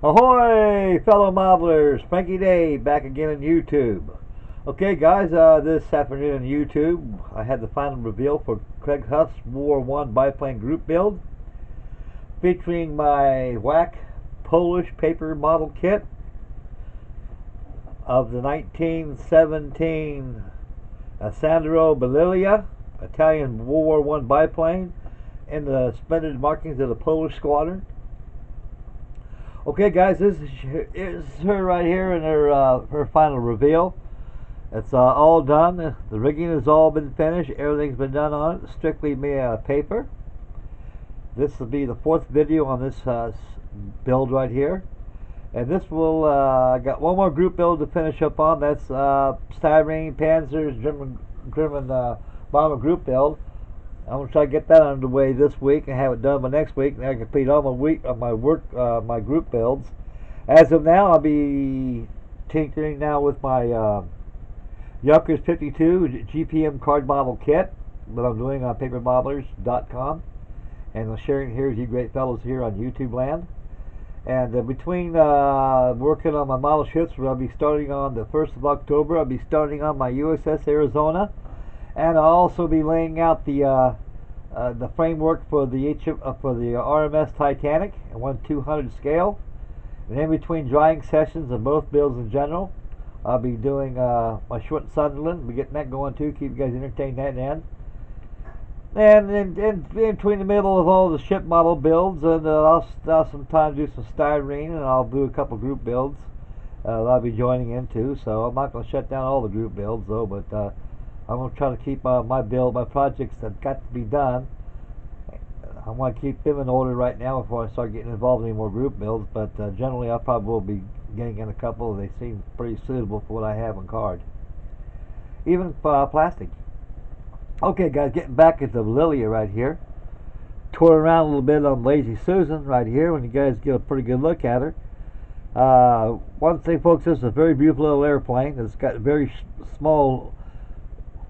Ahoy, fellow modelers! Frankie Day back again on YouTube. Okay, guys, this afternoon on YouTube, I had the final reveal for Greg Huffs WW1 biplane group build, featuring my whack Polish paper model kit of the 1917 Ansaldo Ballia Italian World War I biplane and the splendid markings of the Polish squadron. Okay, guys, this is her right here in her final reveal. It's all done. The rigging has all been finished. Everything's been done on it. Strictly made out of paper. This will be the fourth video on this build right here. And this will, I got one more group build to finish up on. That's styrene, panzers, German bomber group build. I'm gonna try to get that underway this week and have it done by next week, and I can complete all my group builds. As of now, I'll be tinkering now with my Yuckers 52 GPM card model kit that I'm doing on papermodelers.com, and I'm sharing here with you great fellows here on YouTube land. And between working on my model ships, I'll be starting on the 1st of October. I'll be starting on my USS Arizona. And I'll also be laying out the framework for the RMS Titanic at 1/200 scale. And in between drying sessions of both builds in general, I'll be doing my short Sunderland. Be getting that going too. Keep you guys entertained that end. And in between the middle of all the ship model builds, and I'll sometimes do some styrene, and I'll do a couple group builds that I'll be joining into. So I'm not going to shut down all the group builds though, but I'm going to try to keep my projects that got to be done. I want to keep them in order right now before I start getting involved in any more group builds, but generally I probably will be getting in a couple. They seem pretty suitable for what I have on card. Even plastic. Okay, guys, getting back into Balilla right here. Tore around a little bit on Lazy Susan right here when you guys get a pretty good look at her. One thing, folks, this is a very beautiful little airplane. It's got very small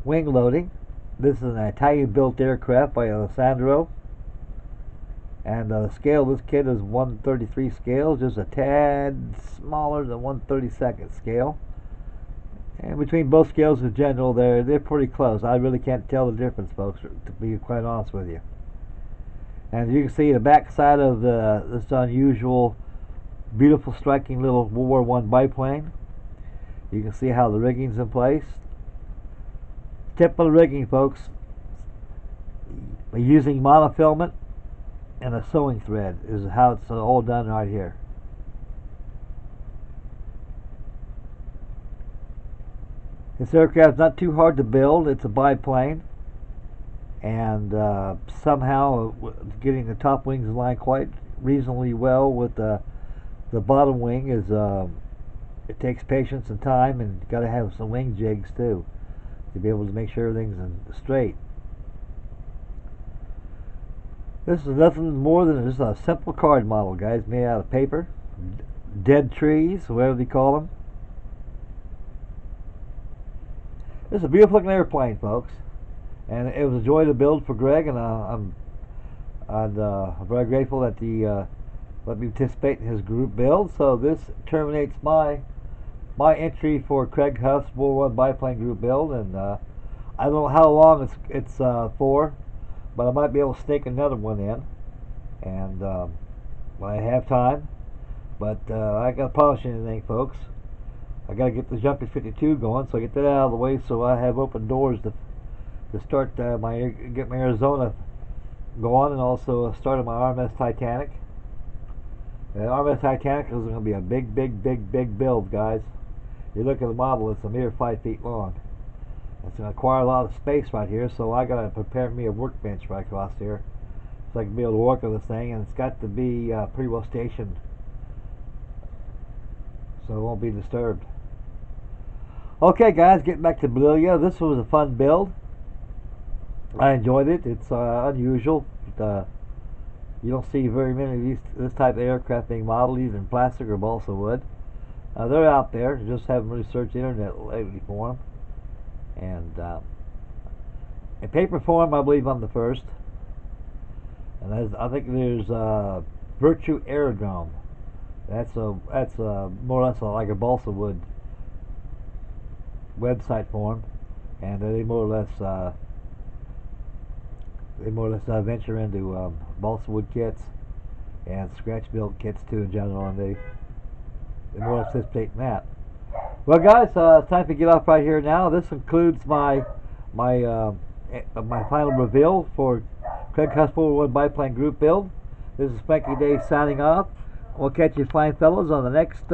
wing loading. This is an Italian built aircraft by Alessandro, and the scale of this kit is 1/33 scale, just a tad smaller than 1/32 scale. And between both scales in general, they're pretty close. I really can't tell the difference, folks, to be quite honest with you. And you can see the back side of this unusual, beautiful, striking little World War I biplane. You can see how the rigging's in place. Tip of the rigging, folks, using monofilament and a sewing thread is how it's all done right here. This aircraft is not too hard to build. It's a biplane, and somehow getting the top wings aligned quite reasonably well with the bottom wing is it takes patience and time, and you got to have some wing jigs too to be able to make sure everything's straight. This is nothing more than just a simple card model, guys, made out of paper, dead trees, whatever they call them. This is a beautiful looking airplane, folks, and it was a joy to build for Greg, and I'm very grateful that he let me participate in his group build. So this terminates my entry for Greg Huffs World War I biplane group build, and I don't know how long it's for, but I might be able to snake another one in, and when I have time. But I gotta polish anything, folks. I gotta get the Junkers 52 going, so I get that out of the way, so I have open doors to start get my Arizona going, and also start my RMS Titanic. The RMS Titanic is going to be a big build, guys. You look at the model, it's a mere 5 feet long. It's going to require a lot of space right here, so I got to prepare me a workbench right across here so I can be able to work on this thing, and it's got to be pretty well stationed so it won't be disturbed. Okay, guys, getting back to Balilla. This was a fun build. I enjoyed it. It's unusual. You don't see very many of this type of aircraft being modeled, either in plastic or balsa wood. They're out there. Just haven't really searched the internet lately for them. And in paper form, I believe I'm the first. And I think there's Virtue Aerodrome That's more or less like a balsa wood website form, and they more or less venture into balsa wood kits and scratch build kits too in general, and they more or less participate in that. Well, guys, it's time to get off right here now. This concludes my final reveal for Greg Huffs WW1 biplane group build. This is Frankie Day signing off. We'll catch you fine fellas on the next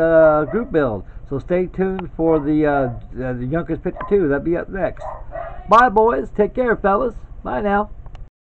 group build. So stay tuned for the Yonkers 52. That'll be up next. Bye, boys. Take care, fellas. Bye now.